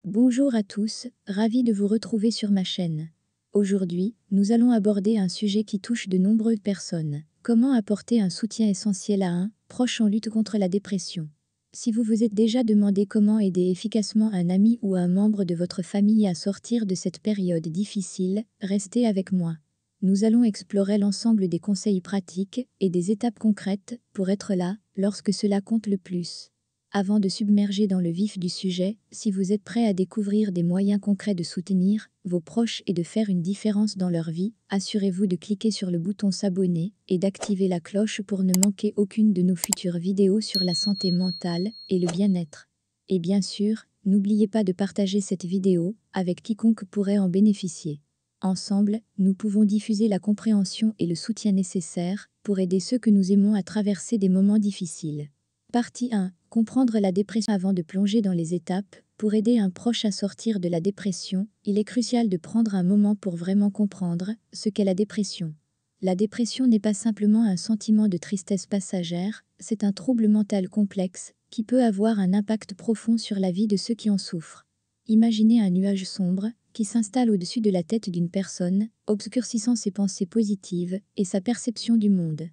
Bonjour à tous, ravi de vous retrouver sur ma chaîne. Aujourd'hui, nous allons aborder un sujet qui touche de nombreuses personnes. Comment apporter un soutien essentiel à un proche en lutte contre la dépression? Si vous vous êtes déjà demandé comment aider efficacement un ami ou un membre de votre famille à sortir de cette période difficile, restez avec moi. Nous allons explorer l'ensemble des conseils pratiques et des étapes concrètes pour être là lorsque cela compte le plus. Avant de submerger dans le vif du sujet, si vous êtes prêt à découvrir des moyens concrets de soutenir vos proches et de faire une différence dans leur vie, assurez-vous de cliquer sur le bouton s'abonner et d'activer la cloche pour ne manquer aucune de nos futures vidéos sur la santé mentale et le bien-être. Et bien sûr, n'oubliez pas de partager cette vidéo avec quiconque pourrait en bénéficier. Ensemble, nous pouvons diffuser la compréhension et le soutien nécessaires pour aider ceux que nous aimons à traverser des moments difficiles. Partie 1. Comprendre la dépression. Avant de plonger dans les étapes, pour aider un proche à sortir de la dépression, il est crucial de prendre un moment pour vraiment comprendre ce qu'est la dépression. La dépression n'est pas simplement un sentiment de tristesse passagère, c'est un trouble mental complexe qui peut avoir un impact profond sur la vie de ceux qui en souffrent. Imaginez un nuage sombre qui s'installe au-dessus de la tête d'une personne, obscurcissant ses pensées positives et sa perception du monde.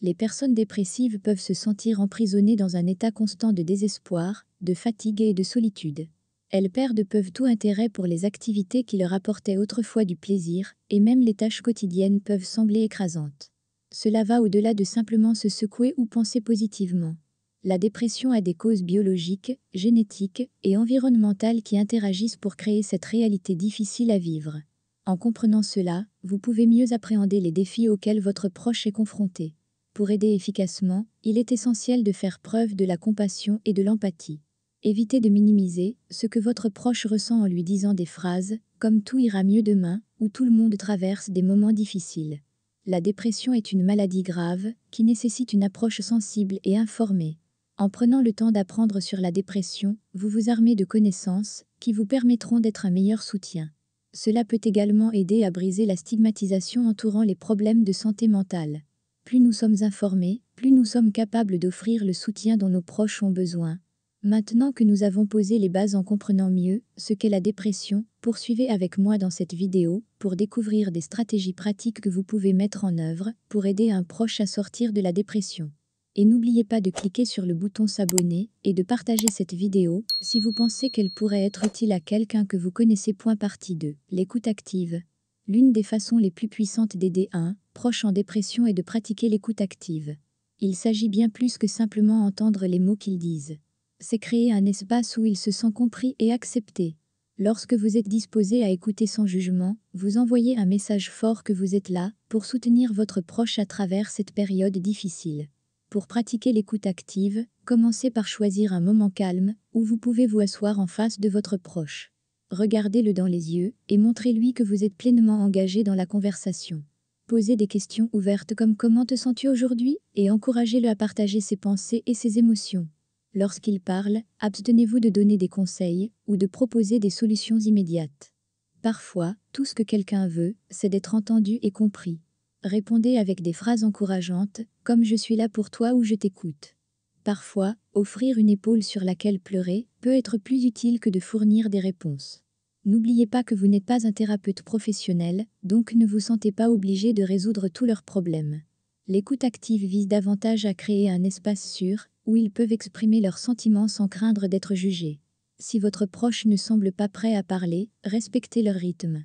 Les personnes dépressives peuvent se sentir emprisonnées dans un état constant de désespoir, de fatigue et de solitude. Elles perdent tout intérêt pour les activités qui leur apportaient autrefois du plaisir, et même les tâches quotidiennes peuvent sembler écrasantes. Cela va au-delà de simplement se secouer ou penser positivement. La dépression a des causes biologiques, génétiques et environnementales qui interagissent pour créer cette réalité difficile à vivre. En comprenant cela, vous pouvez mieux appréhender les défis auxquels votre proche est confronté. Pour aider efficacement, il est essentiel de faire preuve de la compassion et de l'empathie. Évitez de minimiser ce que votre proche ressent en lui disant des phrases comme tout ira mieux demain ou tout le monde traverse des moments difficiles. La dépression est une maladie grave qui nécessite une approche sensible et informée. En prenant le temps d'apprendre sur la dépression, vous vous armez de connaissances qui vous permettront d'être un meilleur soutien. Cela peut également aider à briser la stigmatisation entourant les problèmes de santé mentale. Plus nous sommes informés, plus nous sommes capables d'offrir le soutien dont nos proches ont besoin. Maintenant que nous avons posé les bases en comprenant mieux ce qu'est la dépression, poursuivez avec moi dans cette vidéo pour découvrir des stratégies pratiques que vous pouvez mettre en œuvre pour aider un proche à sortir de la dépression. Et n'oubliez pas de cliquer sur le bouton s'abonner et de partager cette vidéo si vous pensez qu'elle pourrait être utile à quelqu'un que vous connaissez. Partie 2. L'écoute active. L'une des façons les plus puissantes d'aider un proche en dépression est de pratiquer l'écoute active. Il s'agit bien plus que simplement entendre les mots qu'ils disent. C'est créer un espace où il se sent compris et accepté. Lorsque vous êtes disposé à écouter sans jugement, vous envoyez un message fort que vous êtes là pour soutenir votre proche à travers cette période difficile. Pour pratiquer l'écoute active, commencez par choisir un moment calme où vous pouvez vous asseoir en face de votre proche. Regardez-le dans les yeux et montrez-lui que vous êtes pleinement engagé dans la conversation. Posez des questions ouvertes comme comment te sens-tu aujourd'hui et encouragez-le à partager ses pensées et ses émotions. Lorsqu'il parle, abstenez-vous de donner des conseils ou de proposer des solutions immédiates. Parfois, tout ce que quelqu'un veut, c'est d'être entendu et compris. Répondez avec des phrases encourageantes, comme je suis là pour toi ou je t'écoute. Parfois, offrir une épaule sur laquelle pleurer peut être plus utile que de fournir des réponses. N'oubliez pas que vous n'êtes pas un thérapeute professionnel, donc ne vous sentez pas obligé de résoudre tous leurs problèmes. L'écoute active vise davantage à créer un espace sûr, où ils peuvent exprimer leurs sentiments sans craindre d'être jugés. Si votre proche ne semble pas prêt à parler, respectez leur rythme.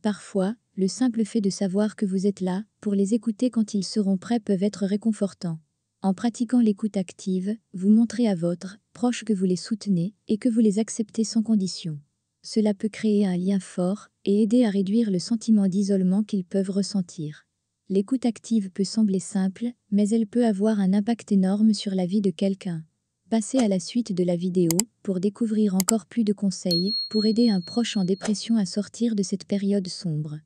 Parfois, le simple fait de savoir que vous êtes là, pour les écouter quand ils seront prêts peut être réconfortant. En pratiquant l'écoute active, vous montrez à votre proche que vous les soutenez et que vous les acceptez sans condition. Cela peut créer un lien fort et aider à réduire le sentiment d'isolement qu'ils peuvent ressentir. L'écoute active peut sembler simple, mais elle peut avoir un impact énorme sur la vie de quelqu'un. Passez à la suite de la vidéo pour découvrir encore plus de conseils pour aider un proche en dépression à sortir de cette période sombre.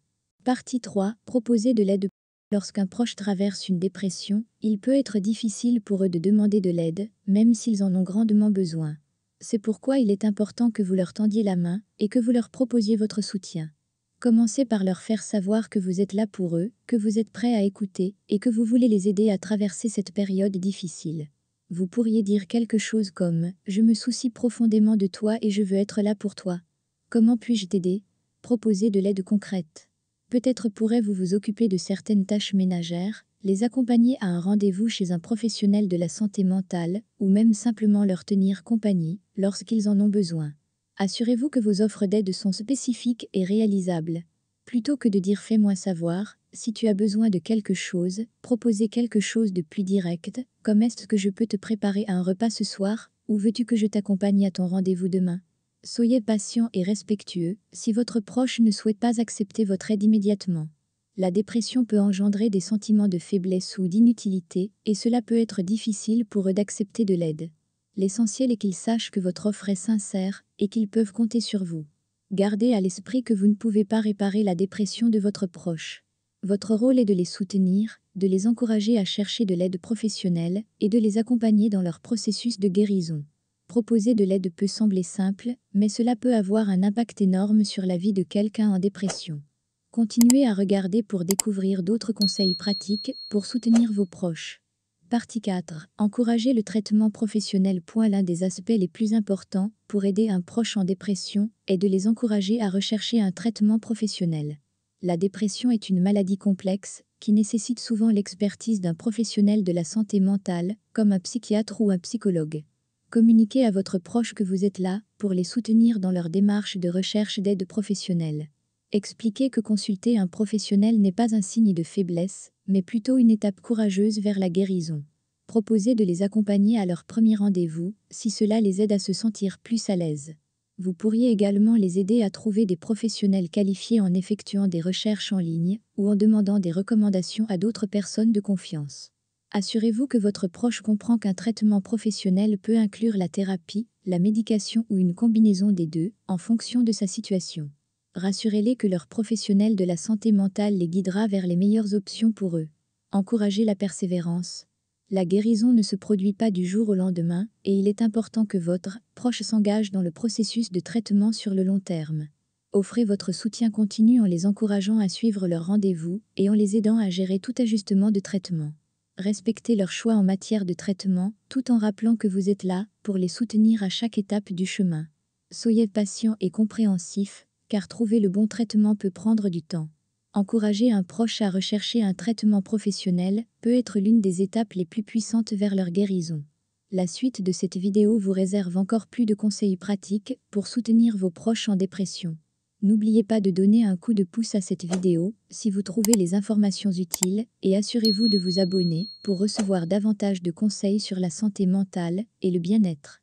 Partie 3. Proposer de l'aide. Lorsqu'un proche traverse une dépression, il peut être difficile pour eux de demander de l'aide, même s'ils en ont grandement besoin. C'est pourquoi il est important que vous leur tendiez la main et que vous leur proposiez votre soutien. Commencez par leur faire savoir que vous êtes là pour eux, que vous êtes prêt à écouter et que vous voulez les aider à traverser cette période difficile. Vous pourriez dire quelque chose comme « Je me soucie profondément de toi et je veux être là pour toi ». Comment puis-je t'aider? Proposer de l'aide concrète. Peut-être pourrez-vous vous occuper de certaines tâches ménagères, les accompagner à un rendez-vous chez un professionnel de la santé mentale, ou même simplement leur tenir compagnie lorsqu'ils en ont besoin. Assurez-vous que vos offres d'aide sont spécifiques et réalisables. Plutôt que de dire fais-moi savoir, si tu as besoin de quelque chose, proposez quelque chose de plus direct, comme est-ce que je peux te préparer un repas ce soir, ou veux-tu que je t'accompagne à ton rendez-vous demain? Soyez patient et respectueux si votre proche ne souhaite pas accepter votre aide immédiatement. La dépression peut engendrer des sentiments de faiblesse ou d'inutilité, et cela peut être difficile pour eux d'accepter de l'aide. L'essentiel est qu'ils sachent que votre offre est sincère et qu'ils peuvent compter sur vous. Gardez à l'esprit que vous ne pouvez pas réparer la dépression de votre proche. Votre rôle est de les soutenir, de les encourager à chercher de l'aide professionnelle et de les accompagner dans leur processus de guérison. Proposer de l'aide peut sembler simple, mais cela peut avoir un impact énorme sur la vie de quelqu'un en dépression. Continuez à regarder pour découvrir d'autres conseils pratiques pour soutenir vos proches. Partie 4. Encourager le traitement professionnel. L'un des aspects les plus importants pour aider un proche en dépression est de les encourager à rechercher un traitement professionnel. La dépression est une maladie complexe qui nécessite souvent l'expertise d'un professionnel de la santé mentale, comme un psychiatre ou un psychologue. Communiquez à votre proche que vous êtes là pour les soutenir dans leur démarche de recherche d'aide professionnelle. Expliquez que consulter un professionnel n'est pas un signe de faiblesse, mais plutôt une étape courageuse vers la guérison. Proposez de les accompagner à leur premier rendez-vous, si cela les aide à se sentir plus à l'aise. Vous pourriez également les aider à trouver des professionnels qualifiés en effectuant des recherches en ligne ou en demandant des recommandations à d'autres personnes de confiance. Assurez-vous que votre proche comprend qu'un traitement professionnel peut inclure la thérapie, la médication ou une combinaison des deux, en fonction de sa situation. Rassurez-les que leur professionnel de la santé mentale les guidera vers les meilleures options pour eux. Encouragez la persévérance. La guérison ne se produit pas du jour au lendemain, et il est important que votre proche s'engage dans le processus de traitement sur le long terme. Offrez votre soutien continu en les encourageant à suivre leur rendez-vous et en les aidant à gérer tout ajustement de traitement. Respectez leurs choix en matière de traitement, tout en rappelant que vous êtes là pour les soutenir à chaque étape du chemin. Soyez patient et compréhensif, car trouver le bon traitement peut prendre du temps. Encourager un proche à rechercher un traitement professionnel peut être l'une des étapes les plus puissantes vers leur guérison. La suite de cette vidéo vous réserve encore plus de conseils pratiques pour soutenir vos proches en dépression. N'oubliez pas de donner un coup de pouce à cette vidéo si vous trouvez les informations utiles et assurez-vous de vous abonner pour recevoir davantage de conseils sur la santé mentale et le bien-être.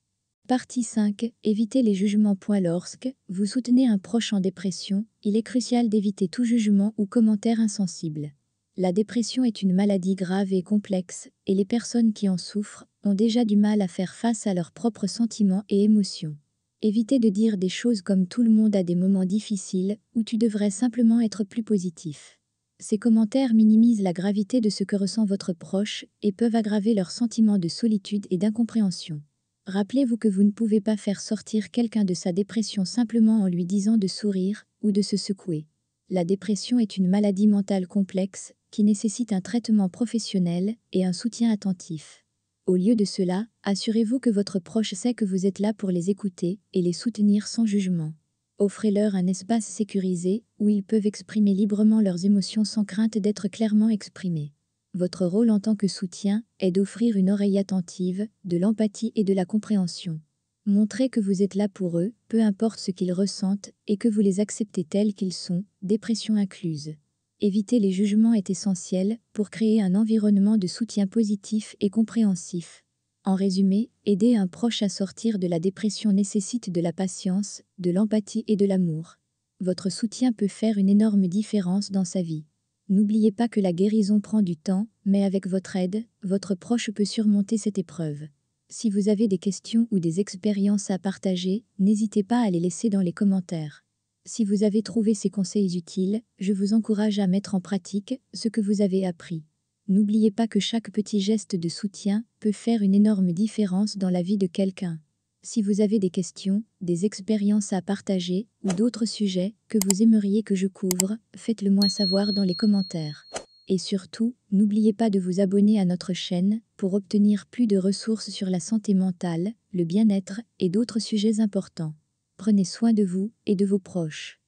Partie 5. Évitez les jugements. Lorsque vous soutenez un proche en dépression, il est crucial d'éviter tout jugement ou commentaire insensible. La dépression est une maladie grave et complexe, et les personnes qui en souffrent ont déjà du mal à faire face à leurs propres sentiments et émotions. Évitez de dire des choses comme tout le monde a des moments difficiles ou tu devrais simplement être plus positif. Ces commentaires minimisent la gravité de ce que ressent votre proche et peuvent aggraver leur sentiment de solitude et d'incompréhension. Rappelez-vous que vous ne pouvez pas faire sortir quelqu'un de sa dépression simplement en lui disant de sourire ou de se secouer. La dépression est une maladie mentale complexe qui nécessite un traitement professionnel et un soutien attentif. Au lieu de cela, assurez-vous que votre proche sait que vous êtes là pour les écouter et les soutenir sans jugement. Offrez-leur un espace sécurisé où ils peuvent exprimer librement leurs émotions sans crainte d'être clairement exprimées. Votre rôle en tant que soutien est d'offrir une oreille attentive, de l'empathie et de la compréhension. Montrez que vous êtes là pour eux, peu importe ce qu'ils ressentent, et que vous les acceptez tels qu'ils sont, dépression incluse. Éviter les jugements est essentiel pour créer un environnement de soutien positif et compréhensif. En résumé, aider un proche à sortir de la dépression nécessite de la patience, de l'empathie et de l'amour. Votre soutien peut faire une énorme différence dans sa vie. N'oubliez pas que la guérison prend du temps, mais avec votre aide, votre proche peut surmonter cette épreuve. Si vous avez des questions ou des expériences à partager, n'hésitez pas à les laisser dans les commentaires. Si vous avez trouvé ces conseils utiles, je vous encourage à mettre en pratique ce que vous avez appris. N'oubliez pas que chaque petit geste de soutien peut faire une énorme différence dans la vie de quelqu'un. Si vous avez des questions, des expériences à partager ou d'autres sujets que vous aimeriez que je couvre, faites-le moi savoir dans les commentaires. Et surtout, n'oubliez pas de vous abonner à notre chaîne pour obtenir plus de ressources sur la santé mentale, le bien-être et d'autres sujets importants. Prenez soin de vous et de vos proches.